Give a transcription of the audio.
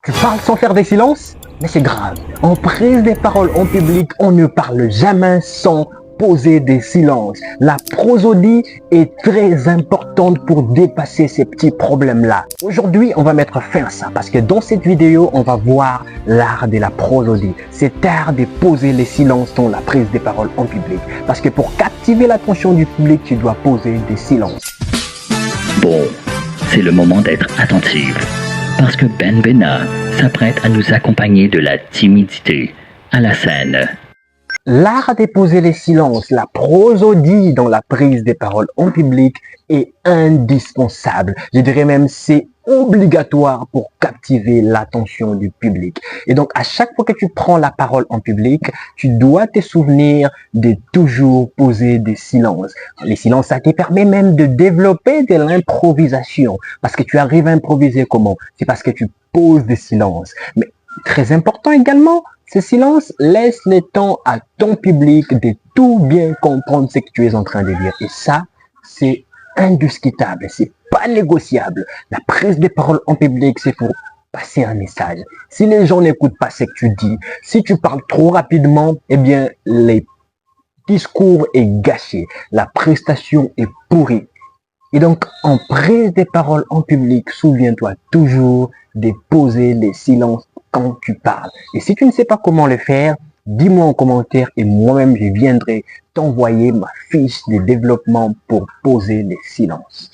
Tu parles sans faire des silences? Mais c'est grave. En prise des paroles en public, on ne parle jamais sans poser des silences. La prosodie est très importante pour dépasser ces petits problèmes-là. Aujourd'hui, on va mettre fin à ça parce que dans cette vidéo, on va voir l'art de la prosodie. Cet art de poser les silences dans la prise des paroles en public. Parce que pour captiver l'attention du public, tu dois poser des silences. Bon, c'est le moment d'être attentif. Parce que Ben Benna s'apprête à nous accompagner de la timidité à la scène. L'art de poser les silences, la prosodie dans la prise des paroles en public est indispensable. Je dirais même c'est obligatoire pour captiver l'attention du public. Et donc, à chaque fois que tu prends la parole en public, tu dois te souvenir de toujours poser des silences. Les silences, ça te permet même de développer de l'improvisation. Parce que tu arrives à improviser comment? C'est parce que tu poses des silences. Mais très important également, ce silence laisse le temps à ton public de tout bien comprendre ce que tu es en train de dire. Et ça, c'est indiscutable, c'est pas négociable. La prise de parole en public, c'est pour passer un message. Si les gens n'écoutent pas ce que tu dis, si tu parles trop rapidement, eh bien, le discours est gâché, la prestation est pourrie. Et donc, en prise de parole en public, souviens-toi toujours de poser les silences quand tu parles. Et si tu ne sais pas comment le faire, dis-moi en commentaire et moi-même, je viendrai t'envoyer ma fiche de développement pour poser les silences.